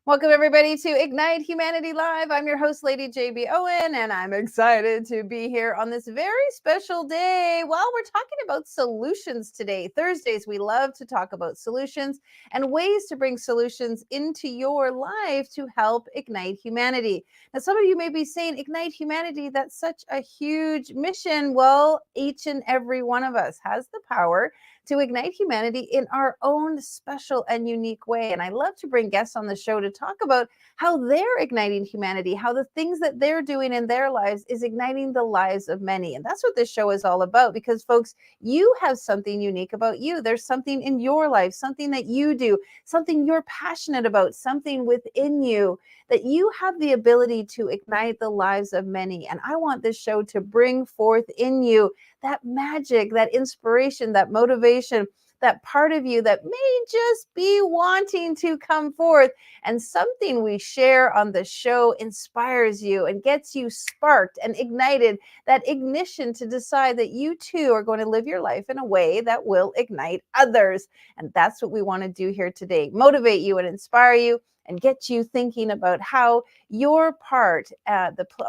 Welcome, everybody, to Ignite Humanity Live. I'm your host, Lady JB Owen, and I'm excited to be here on this very special day. Well, we're talking about solutions today. Thursdays, we love to talk about solutions and ways to bring solutions into your life to help ignite humanity. Now, some of you may be saying, Ignite Humanity, that's such a huge mission. Well, each and every one of us has the power to ignite humanity in our own special and unique way. And I love to bring guests on the show to talk about how they're igniting humanity, how the things that they're doing in their lives is igniting the lives of many. And that's what this show is all about, because folks, you have something unique about you. There's something in your life, something that you do, something you're passionate about, something within you that you have the ability to ignite the lives of many. And I want this show to bring forth in you that magic, that inspiration, that motivation, that part of you that may just be wanting to come forth. And something we share on the show inspires you and gets you sparked and ignited, that ignition to decide that you too are going to live your life in a way that will ignite others. And that's what we want to do here today: motivate you and inspire you and get you thinking about how your part,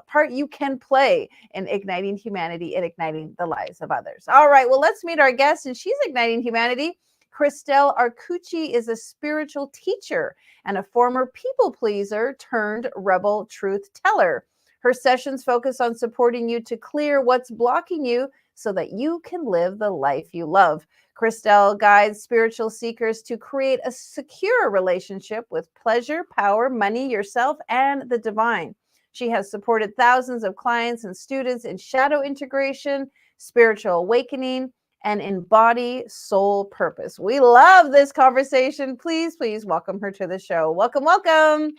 part you can play in igniting humanity and igniting the lives of others. All right, well, let's meet our guest, and she's igniting humanity. Christel Arcucci is a spiritual teacher and a former people pleaser turned rebel truth teller. Her sessions focus on supporting you to clear what's blocking you so that you can live the life you love. Christel guides spiritual seekers to create a secure relationship with pleasure, power, money, yourself, and the divine. She has supported thousands of clients and students in shadow integration, spiritual awakening, and embodied soul purpose. We love this conversation. Please welcome her to the show. Welcome, welcome.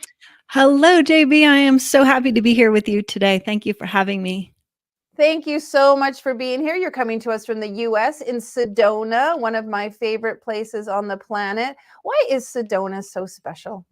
Hello, JB. I am so happy to be here with you today. Thank you for having me. Thank you so much for being here. You're coming to us from the U.S. in Sedona, one of my favorite places on the planet. Why is Sedona so special?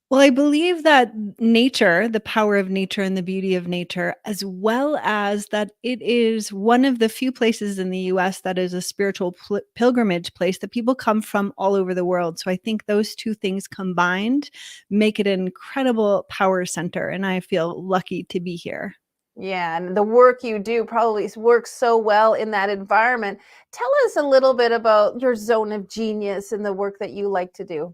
Well, I believe that nature, the power of nature and the beauty of nature, as well as that it is one of the few places in the US that is a spiritual pilgrimage place that people come from all over the world. So I think those two things combined make it an incredible power center. And I feel lucky to be here. Yeah, and the work you do probably works so well in that environment. Tell us a little bit about your zone of genius and the work that you like to do.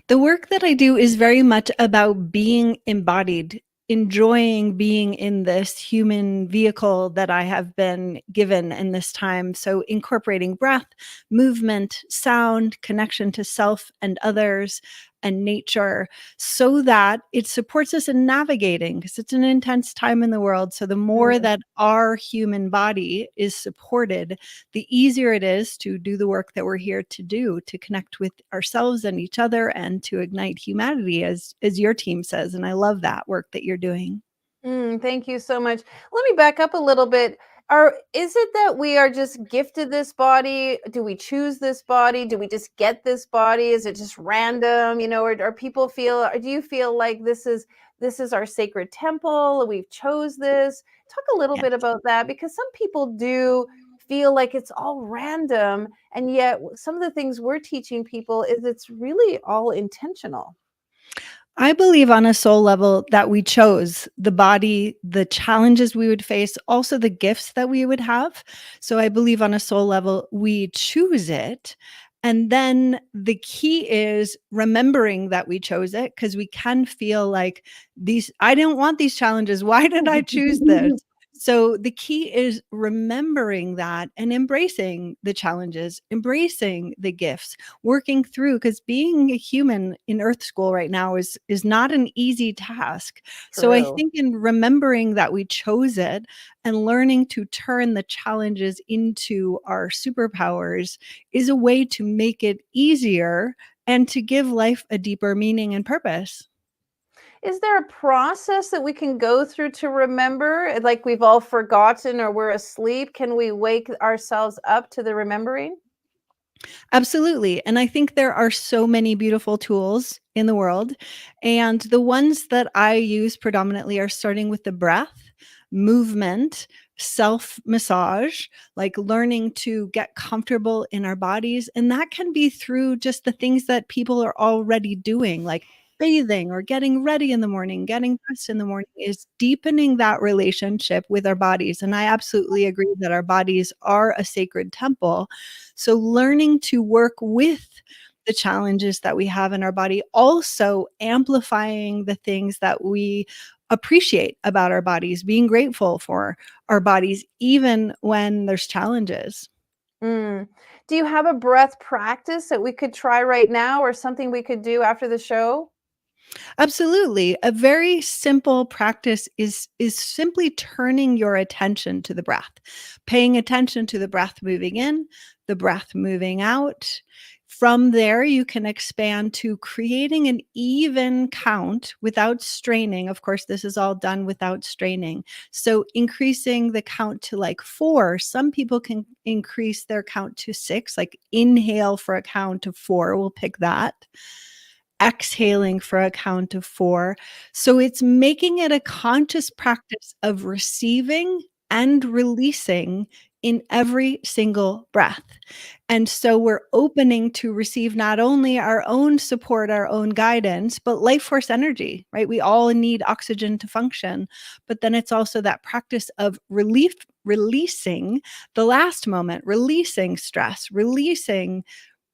The work that I do is very much about being embodied, enjoying being in this human vehicle that I have been given in this time. So incorporating breath, movement, sound, connection to self and others and nature, so that it supports us in navigating, because it's an intense time in the world. So the more that our human body is supported, the easier it is to do the work that we're here to do, to connect with ourselves and each other and to ignite humanity, as your team says. And I love that work that you're doing. Thank you so much. Let me back up a little bit. Is it that we are just gifted this body? Do we choose this body? Do we just get this body? Is it just random? Or people feel, or do you feel like this is our sacred temple? We've chose this. Talk a little bit about that, because some people do feel like it's all random, and yet some of the things we're teaching people is it's really all intentional. I believe on a soul level that we chose the body, the challenges we would face, also the gifts that we would have. So I believe on a soul level, we choose it. And then the key is remembering that we chose it, because we can feel like I don't want these challenges. Why did I choose this? So the key is remembering that and embracing the challenges, embracing the gifts, working through, because being a human in Earth School right now is not an easy task. So I think in remembering that we chose it and learning to turn the challenges into our superpowers is a way to make it easier and to give life a deeper meaning and purpose. Is there a process that we can go through to remember? Like we've all forgotten or we're asleep. Can we wake ourselves up to the remembering? Absolutely. And I think there are so many beautiful tools in the world. And the ones that I use predominantly are starting with the breath, movement, self massage, like learning to get comfortable in our bodies. And that can be through just the things that people are already doing, like bathing or getting ready in the morning, getting dressed in the morning, is deepening that relationship with our bodies. And I absolutely agree that our bodies are a sacred temple. So learning to work with the challenges that we have in our body, also amplifying the things that we appreciate about our bodies, being grateful for our bodies, even when there's challenges. Mm. Do you have a breath practice that we could try right now or something we could do after the show? Absolutely. A very simple practice is simply turning your attention to the breath. Paying attention to the breath moving in, the breath moving out. From there, you can expand to creating an even count without straining. Of course, this is all done without straining. So, increasing the count to like 4. Some people can increase their count to 6, like inhale for a count of 4. We'll pick that, exhaling for a count of 4. So it's making it a conscious practice of receiving and releasing in every single breath. And so we're opening to receive not only our own support, our own guidance, but life force energy, right? We all need oxygen to function. But then it's also that practice of releasing the last moment, releasing stress, releasing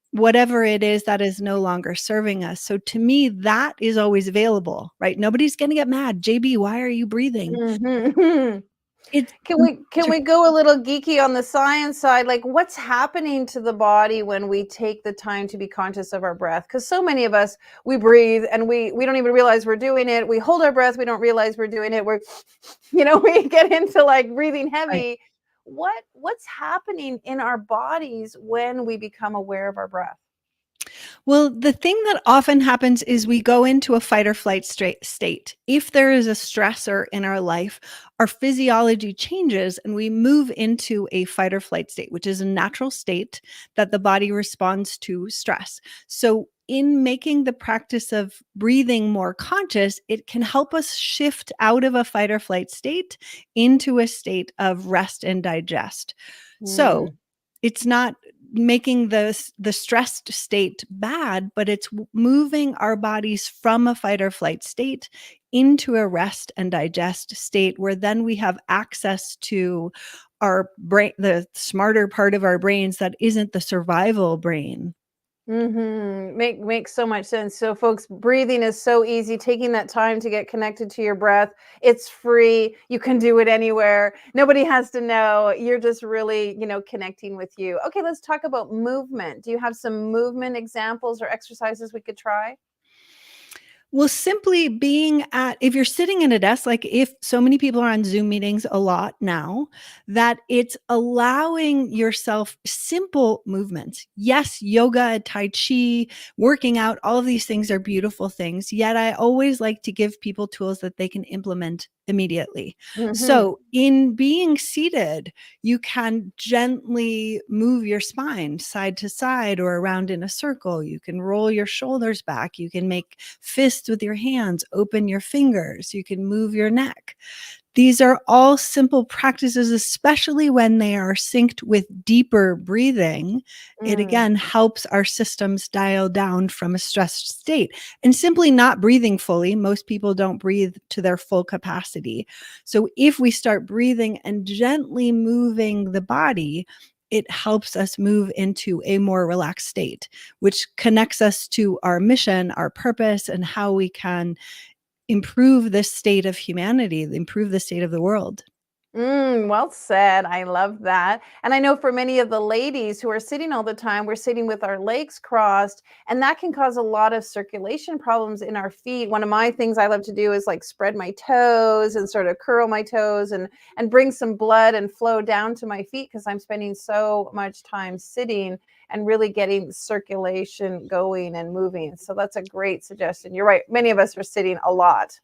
whatever it is that is no longer serving us. So to me, that is always available, right? Nobody's going to get mad. JB, why are you breathing? Mhm. It's Can we go a little geeky on the science side? Like, what's happening to the body when we take the time to be conscious of our breath? Because so many of us, we breathe and we don't even realize we're doing it. We hold our breath, we don't realize we're doing it. We're, we get into like breathing right. heavy. What's happening in our bodies when we become aware of our breath? Well, the thing that often happens is we go into a fight or flight state. If there is a stressor in our life, our physiology changes and we move into a fight or flight state, which is a natural state that the body responds to stress. So, in making the practice of breathing more conscious, it can help us shift out of a fight or flight state into a state of rest and digest. So, Mm. it's not making the stressed state bad, but it's moving our bodies from a fight or flight state into a rest and digest state, where then we have access to our brain, the smarter part of our brains that isn't the survival brain. Makes so much sense. So, folks, breathing is so easy. Taking that time to get connected to your breath, it's free. You can do it anywhere. Nobody has to know. You're just really, connecting with you. Okay, let's talk about movement. Do you have some movement examples or exercises we could try? Well, simply being at, if you're sitting in a desk, like if so many people are on Zoom meetings a lot now, that it's allowing yourself simple movements. Yes, yoga, Tai Chi, working out, all of these things are beautiful things. Yet I always like to give people tools that they can implement immediately. Hmm. So in being seated, you can gently move your spine side to side or around in a circle. You can roll your shoulders back. You can make fists with your hands, open your fingers. You can move your neck. These are all simple practices, especially when they are synced with deeper breathing. It Mm. again helps our systems dial down from a stressed state. And simply not breathing fully, most people don't breathe to their full capacity. So if we start breathing and gently moving the body, it helps us move into a more relaxed state, which connects us to our mission, our purpose, and how we can improve the state of humanity, improve the state of the world. Well said. I love that. And I know for many of the ladies who are sitting all the time, we're sitting with our legs crossed, and that can cause a lot of circulation problems in our feet. One of my things I love to do is like spread my toes and sort of curl my toes and bring some blood and flow down to my feet because I'm spending so much time sitting and really getting circulation going and moving. So that's a great suggestion. You're right. Many of us are sitting a lot.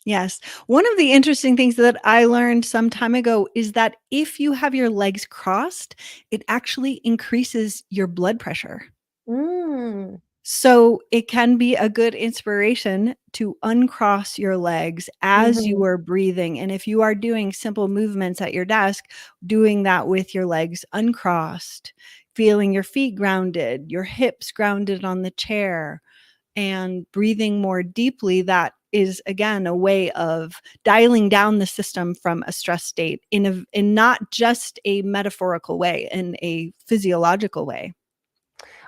Yes. One of the interesting things that I learned some time ago is that if you have your legs crossed, it actually increases your blood pressure. Mm. So it can be a good inspiration to uncross your legs as you Mhm. are breathing. And if you are doing simple movements at your desk, doing that with your legs uncrossed, feeling your feet grounded, your hips grounded on the chair, and breathing more deeply, that is again a way of dialing down the system from a stress state in not just a metaphorical way, in a physiological way.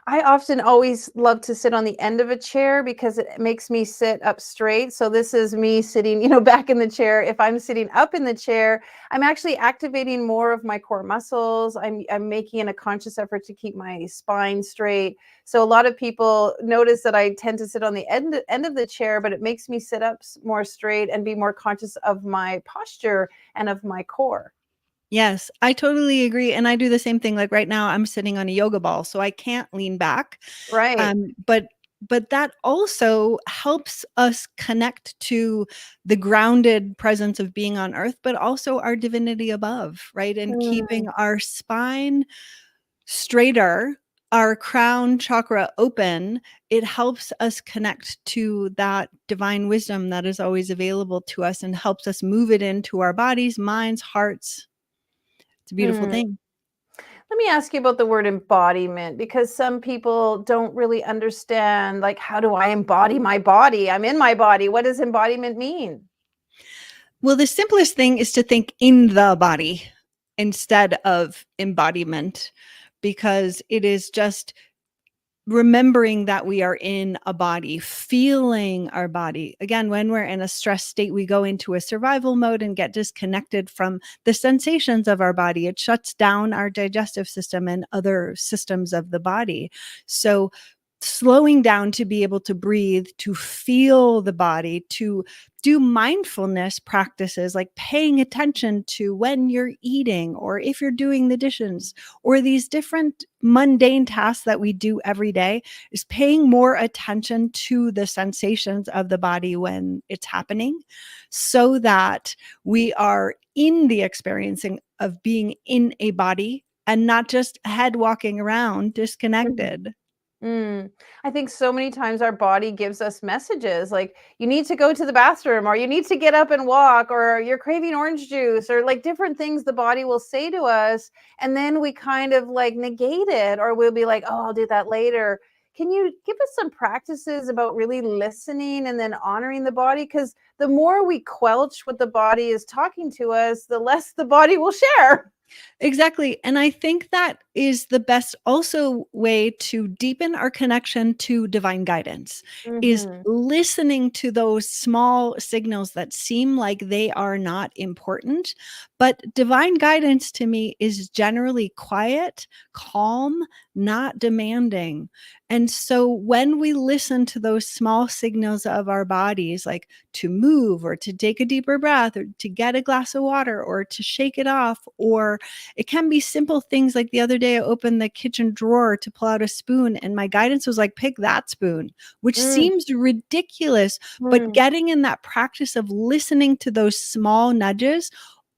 I often always love to sit on the end of a chair because it makes me sit up straight. So this is me sitting, back in the chair. If I'm sitting up in the chair, I'm actually activating more of my core muscles. I'm making a conscious effort to keep my spine straight. So a lot of people notice that I tend to sit on the end of the chair, but it makes me sit up more straight and be more conscious of my posture and of my core. Yes, I totally agree, and I do the same thing. Like right now, I'm sitting on a yoga ball, so I can't lean back. Right. But that also helps us connect to the grounded presence of being on earth, but also our divinity above, right? And Mm, keeping our spine straighter, our crown chakra open, it helps us connect to that divine wisdom that is always available to us and helps us move it into our bodies, minds, hearts. It's a beautiful mm. thing. Let me ask you about the word embodiment because some people don't really understand, like, how do I embody my body? I'm in my body. What does embodiment mean? Well, the simplest thing is to think in the body instead of embodiment, because it is just remembering that we are in a body, feeling our body. Again, when we're in a stress state, we go into a survival mode and get disconnected from the sensations of our body. It shuts down our digestive system and other systems of the body. So, slowing down to be able to breathe, to feel the body, to do mindfulness practices like paying attention to when you're eating or if you're doing the dishes, or these different mundane tasks that we do every day, is paying more attention to the sensations of the body when it's happening, so that we are in the experiencing of being in a body and not just head walking around Mhm. disconnected. Mm. I think so many times our body gives us messages like, you need to go to the bathroom, or you need to get up and walk, or you're craving orange juice, or like different things the body will say to us. And then we kind of like negate it, or we'll be like, oh, I'll do that later. Can you give us some practices about really listening and then honoring the body? Because the more we quelch what the body is talking to us, the less the body will share. Exactly. And I think that is the best also way to deepen our connection to divine guidance, is Hmm. listening to those small signals that seem like they are not important. But divine guidance to me is generally quiet, calm, not demanding. And so when we listen to those small signals of our bodies, like to move or to take a deeper breath or to get a glass of water or to shake it off, or it can be simple things like the other day I opened the kitchen drawer to pull out a spoon and my guidance was like, pick that spoon, which Mm, seems ridiculous. But mm, getting in that practice of listening to those small nudges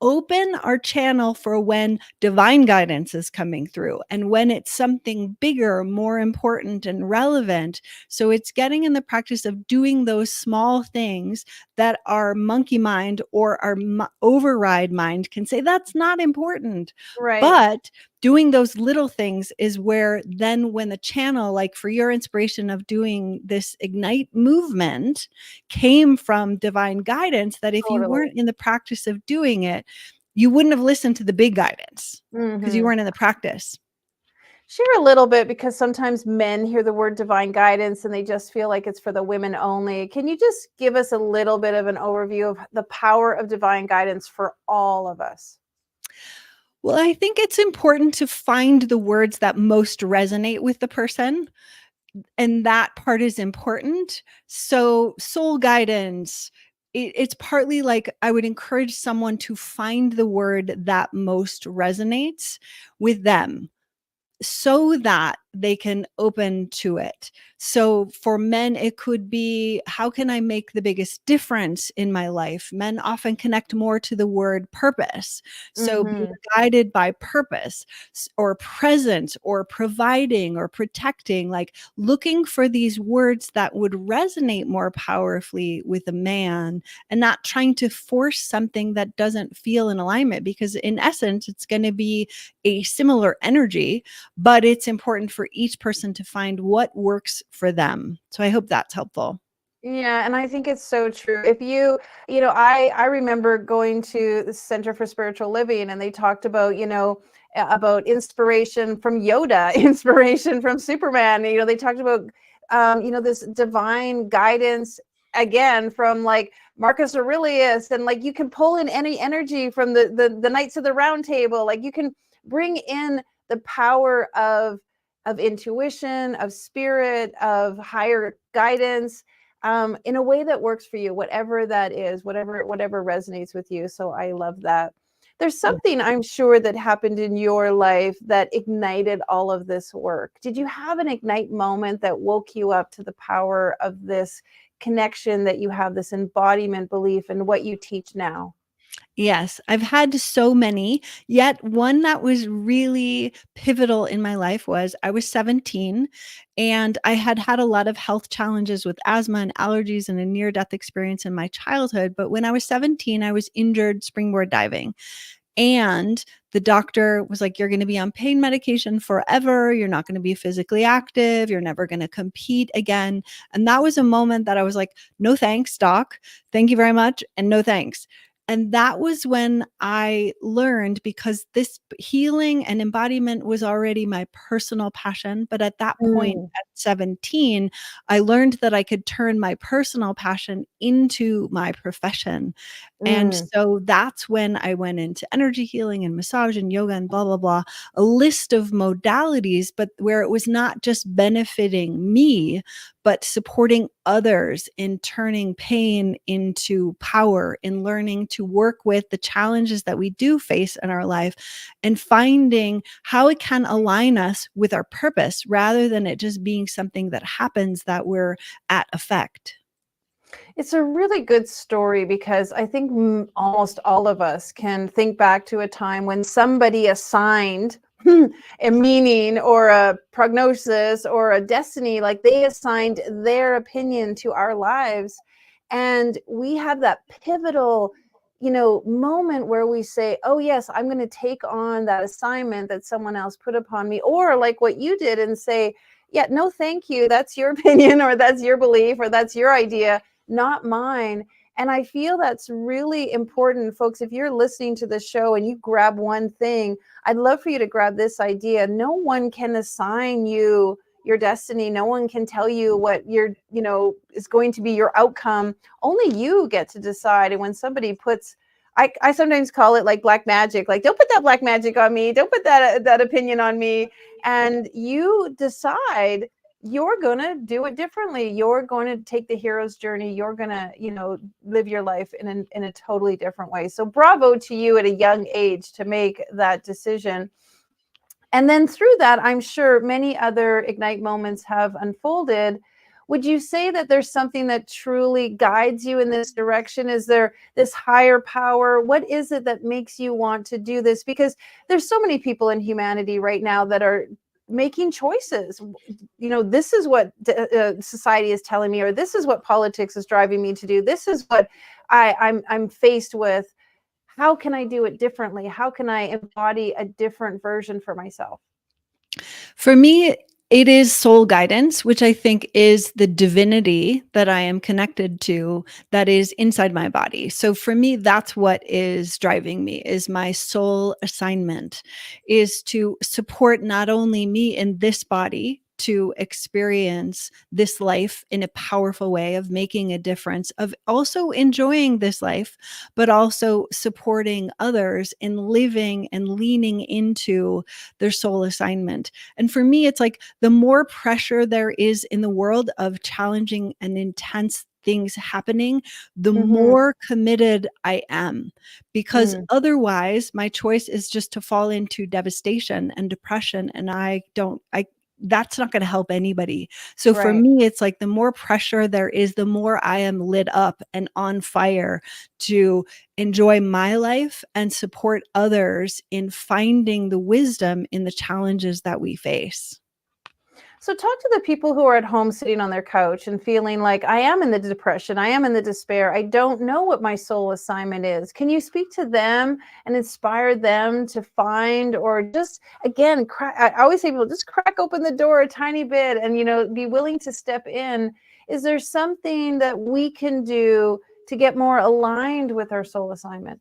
open our channel for when divine guidance is coming through and when it's something bigger, more important and relevant. So it's getting in the practice of doing those small things that our monkey mind or our override mind can say that's not important. right. But doing those little things is where then when the channel, like for your inspiration of doing this ignite movement, came from divine guidance, that if you Totally. weren't in the practice of doing it, you wouldn't have listened to the big guidance because you Mhm. weren't in the practice. Share a little bit because sometimes men hear the word divine guidance and they just feel like it's for the women only. Can you just give us a little bit of an overview of the power of divine guidance for all of us? Well, I think it's important to find the words that most resonate with the person, and that part is important. So, soul guidance, it's partly like I would encourage someone to find the word that most resonates with them, so that they can open to it. So for men, it could be, how can I make the biggest difference in my life? Men often connect more to the word purpose. So being Mhm. guided by purpose, or presence, or providing, or protecting, like looking for these words that would resonate more powerfully with a man, and not trying to force something that doesn't feel in alignment, because in essence, it's going to be a similar energy, but it's important for each person to find what works for them. So I hope that's helpful. Yeah, and I think it's so true. If I remember going to the Center for Spiritual Living, and they talked about, about inspiration from Yoda, inspiration from Superman. They talked about, this divine guidance again from like Marcus Aurelius, and like you can pull in any energy from the Knights of the Round Table. Like you can bring in the power of intuition, of spirit, of higher guidance, in a way that works for you, whatever that is, whatever resonates with you. So I love that. There's something I'm sure that happened in your life that ignited all of this work. Did you have an ignite moment that woke you up to the power of this connection that you have, this embodiment belief, and what you teach now? Yes, I've had so many, yet one that was really pivotal in my life was I was 17, and I had had a lot of health challenges with asthma and allergies and a near death experience in my childhood. But when I was 17, I was injured springboard diving. And the doctor was like, you're going to be on pain medication forever. You're not going to be physically active. You're never going to compete again. And that was a moment that I was like, no thanks, doc. Thank you very much. And no thanks. And that was when I learned, because this healing and embodiment was already my personal passion. But at that point, Mm, at 17, I learned that I could turn my personal passion into my profession. And mm. so that's when I went into energy healing and massage and yoga and blah, blah, blah, a list of modalities, but where it was not just benefiting me, but supporting others in turning pain into power, in learning to work with the challenges that we do face in our life, and finding how it can align us with our purpose rather than it just being something that happens that we're at effect. It's a really good story because I think almost all of us can think back to a time when somebody assigned a meaning or a prognosis or a destiny, like they assigned their opinion to our lives. And we have that pivotal, moment where we say, oh, yes, I'm going to take on that assignment that someone else put upon me. Or like what you did and say, yeah, no, thank you. That's your opinion, or that's your belief, or that's your idea, not mine. And I feel that's really important, folks. If you're listening to the show and you grab one thing, I'd love for you to grab this idea. No one can assign you your destiny. No one can tell you what is going to be your outcome. Only you get to decide. And when somebody puts, I sometimes call it like black magic, like, don't put that black magic on me. Don't put that opinion on me. And you decide you're going to do it differently. You're going to take the hero's journey. You're going to, live your life in a totally different way. So bravo to you at a young age to make that decision. And then through that, I'm sure many other Ignite moments have unfolded. Would you say that there's something that truly guides you in this direction? Is there this higher power? What is it that makes you want to do this? Because there's so many people in humanity right now that are making choices. This is what society is telling me, or this is what politics is driving me to do. This is what I'm faced with. How can I do it differently? How can I embody a different version for myself? For me, it is soul guidance, which I think is the divinity that I am connected to that is inside my body. So for me, that's what is driving me, is my soul assignment, is to support not only me in this body to experience this life in a powerful way of making a difference, of also enjoying this life, but also supporting others in living and leaning into their soul assignment. And for me, it's like the more pressure there is in the world of challenging and intense things happening, the Mm-hmm. more committed I am. Because Mm. otherwise, my choice is just to fall into devastation and depression. And I don't, that's not going to help anybody. So for Right. me, it's like the more pressure there is, the more I am lit up and on fire to enjoy my life and support others in finding the wisdom in the challenges that we face. So talk to the people who are at home sitting on their couch and feeling like, I am in the depression, I am in the despair, I don't know what my soul assignment is. Can you speak to them and inspire them to find, or just again, I always say people, just crack open the door a tiny bit and, be willing to step in. Is there something that we can do to get more aligned with our soul assignment?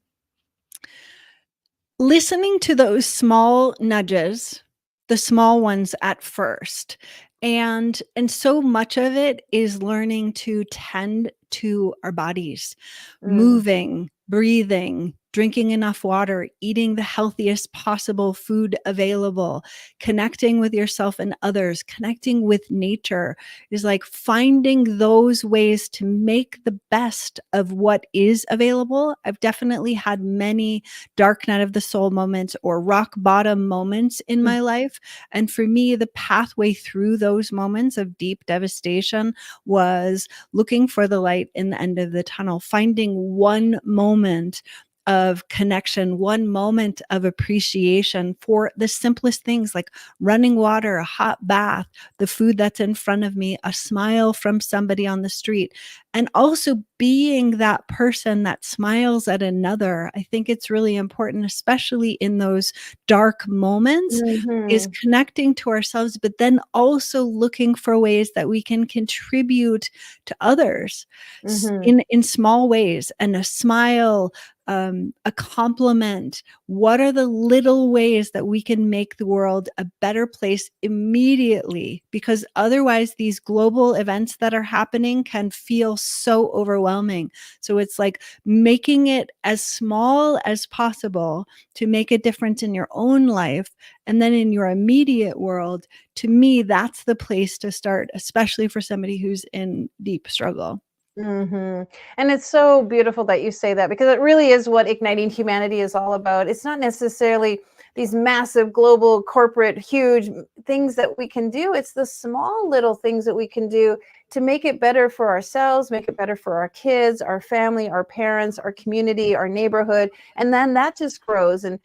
Listening to those small nudges, the small ones at first. And so much of it is learning to tend to our bodies, Mm, moving, breathing, drinking enough water, eating the healthiest possible food available, connecting with yourself and others, connecting with nature, is like finding those ways to make the best of what is available. I've definitely had many dark night of the soul moments or rock bottom moments in mm, my life. And for me, the pathway through those moments of deep devastation was looking for the light in the end of the tunnel, finding one moment of connection, one moment of appreciation for the simplest things like running water, a hot bath, the food that's in front of me, a smile from somebody on the street, and also being that person that smiles at another. I think it's really important, especially in those dark moments, is mhm, connecting to ourselves, but then also looking for ways that we can contribute to others mhm, in small ways. And a smile, a compliment. What are the little ways that we can make the world a better place immediately? Because otherwise, these global events that are happening can feel so overwhelming. So it's like making it as small as possible to make a difference in your own life. And then in your immediate world, to me, that's the place to start, especially for somebody who's in deep struggle. mhm. And it's so beautiful that you say that, because it really is what igniting humanity is all about. It's not necessarily these massive global corporate huge things that we can do. It's the small little things that we can do to make it better for ourselves, make it better for our kids, our family, our parents, our community, our neighborhood. And then that just grows, and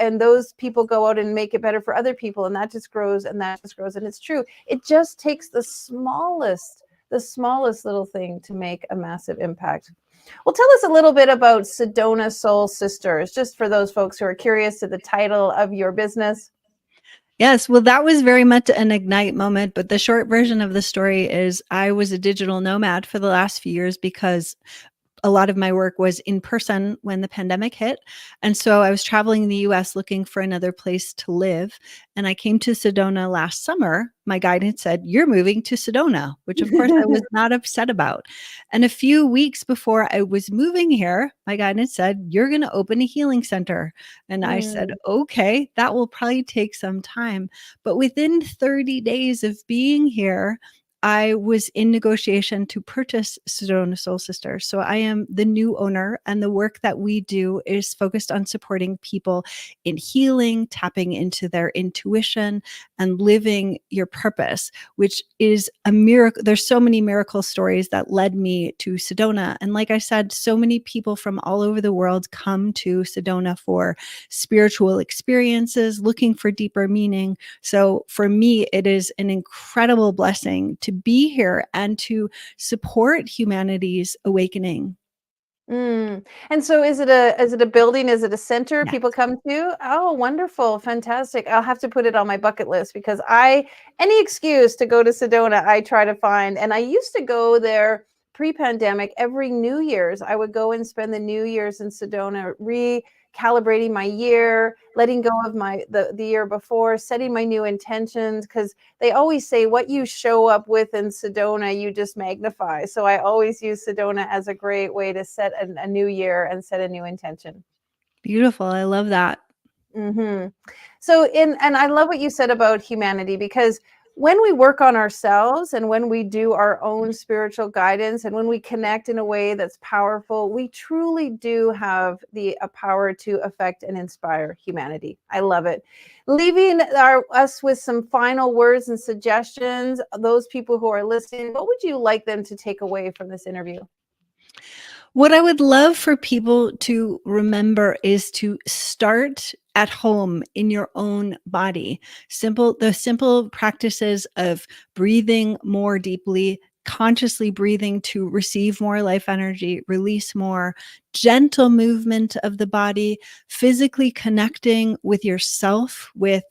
and those people go out and make it better for other people, and that just grows and that just grows. And it's true. It just takes the smallest little thing to make a massive impact. Well, tell us a little bit about Sedona Soul Sisters, just for those folks who are curious to the title of your business. Yes, well, that was very much an ignite moment. But the short version of the story is I was a digital nomad for the last few years because a lot of my work was in person when the pandemic hit. And so I was traveling in the US looking for another place to live. And I came to Sedona last summer. My guidance said, "You're moving to Sedona," which of course I was not upset about. And a few weeks before I was moving here, my guidance said, "You're going to open a healing center." And I said, Mm, "Okay, that will probably take some time." But within 30 days of being here, I was in negotiation to purchase Sedona Soul Sisters. So I am the new owner, and the work that we do is focused on supporting people in healing, tapping into their intuition, and living your purpose, which is a miracle. There's so many miracle stories that led me to Sedona. And like I said, so many people from all over the world come to Sedona for spiritual experiences, looking for deeper meaning. So for me, it is an incredible blessing to be here and to support humanity's awakening. mm. And so is it a building? Is it a center Yeah. people come to? Oh, wonderful. Fantastic. I'll have to put it on my bucket list, because any excuse to go to Sedona, I try to find. And I used to go there pre-pandemic every New Year's. I would go and spend the New Year's in Sedona, recalibrating my year, letting go of the year before, setting my new intentions, because they always say what you show up with in Sedona, you just magnify. So I always use Sedona as a great way to set a new year and set a new intention. Beautiful. I love that. Hmm. So and I love what you said about humanity, because when we work on ourselves and when we do our own spiritual guidance and when we connect in a way that's powerful, we truly do have the power to affect and inspire humanity. I love it. Leaving us with some final words and suggestions, those people who are listening, what would you like them to take away from this interview? What I would love for people to remember is to start at home in your own body. The simple practices of breathing more deeply, consciously breathing to receive more life energy, release more, gentle movement of the body, physically connecting with yourself, with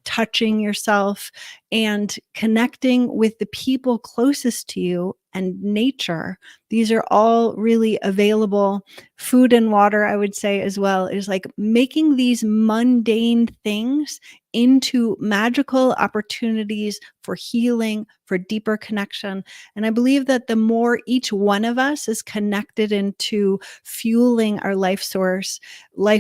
touching yourself, and connecting with the people closest to you and nature. These are all really available. Food and water, I would say as well, is like making these mundane things into magical opportunities for healing, for deeper connection. And I believe that the more each one of us is connected into fueling our life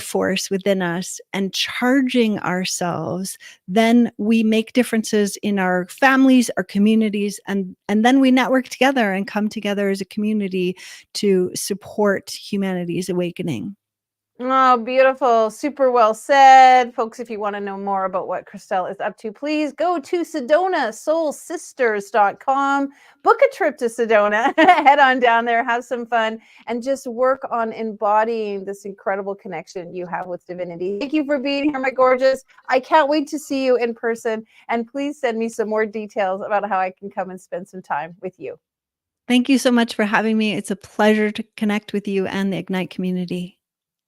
force within us and charging ourselves, then we make differences in our families, our communities, and then we network together and come together as a community to support humanity's awakening. Oh, beautiful. Super well said. Folks, if you want to know more about what Christel is up to, please go to SedonaSoulSisters.com. Book a trip to Sedona. Head on down there, have some fun, and just work on embodying this incredible connection you have with divinity. Thank you for being here, my gorgeous. I can't wait to see you in person. And please send me some more details about how I can come and spend some time with you. Thank you so much for having me. It's a pleasure to connect with you and the Ignite community.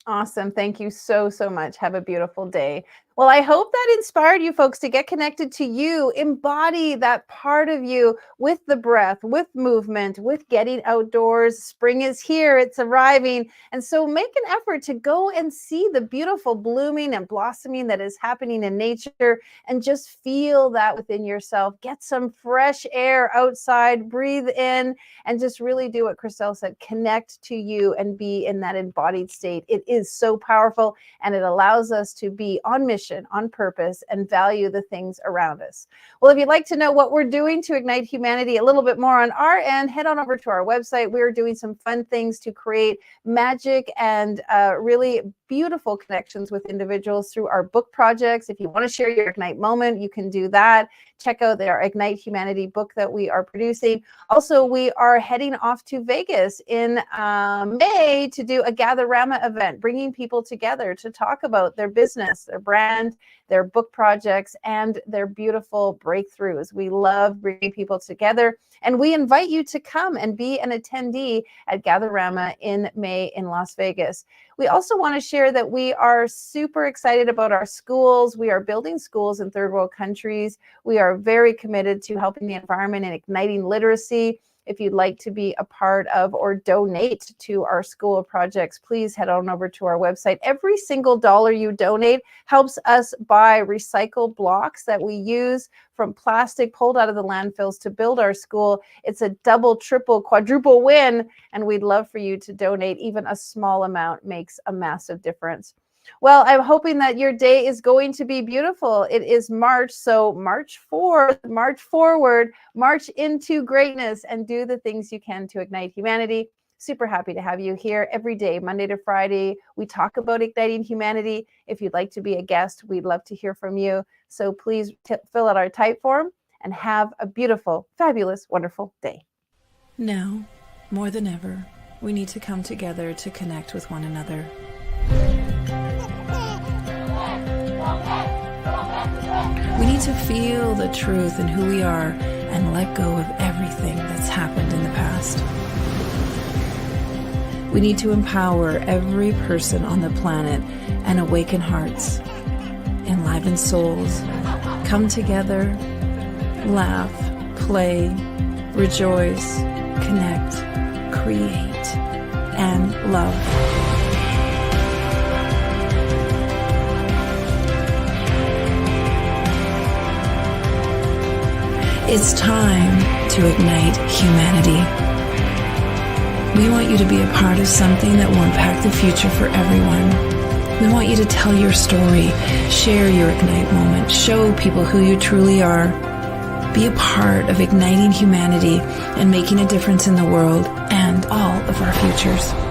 Awesome. Thank you so, so much. Have a beautiful day. Well, I hope that inspired you folks to get connected to you, embody that part of you with the breath, with movement, with getting outdoors. Spring is here, it's arriving. And so make an effort to go and see the beautiful blooming and blossoming that is happening in nature and just feel that within yourself. Get some fresh air outside, breathe in, and just really do what Christel said, connect to you and be in that embodied state. It is so powerful and it allows us to be on mission, on purpose, and value the things around us. Well, if you'd like to know what we're doing to ignite humanity a little bit more on our end, head on over to our website. We're doing some fun things to create magic and really beautiful connections with individuals through our book projects. If you want to share your Ignite moment, you can do that. Check out our Ignite Humanity book that we are producing. Also, we are heading off to Vegas in May to do a Gatherama event, bringing people together to talk about their business, their brand, their book projects, and their beautiful breakthroughs. We love bringing people together, and we invite you to come and be an attendee at Gatherama in May in Las Vegas. We also want to share that we are super excited about our schools. We are building schools in third world countries. We are very committed to helping the environment and igniting literacy. If you'd like to be a part of or donate to our school projects, please head on over to our website. Every single dollar you donate helps us buy recycled blocks that we use from plastic pulled out of the landfills to build our school. It's a double, triple, quadruple win, and we'd love for you to donate. Even a small amount makes a massive difference. Well, I'm hoping that your day is going to be beautiful. It is March, so March 4th, March forward, march into greatness, and do the things you can to ignite humanity. Super happy to have you here every day, Monday to Friday. We talk about igniting humanity. If you'd like to be a guest, we'd love to hear from you. So please fill out our type form and have a beautiful, fabulous, wonderful day. Now, more than ever, we need to come together to connect with one another. We need to feel the truth in who we are and let go of everything that's happened in the past. We need to empower every person on the planet and awaken hearts, enliven souls, come together, laugh, play, rejoice, connect, create, and love. It's time to ignite humanity. We want you to be a part of something that will impact the future for everyone. We want you to tell your story, share your Ignite moment, show people who you truly are. Be a part of igniting humanity and making a difference in the world and all of our futures.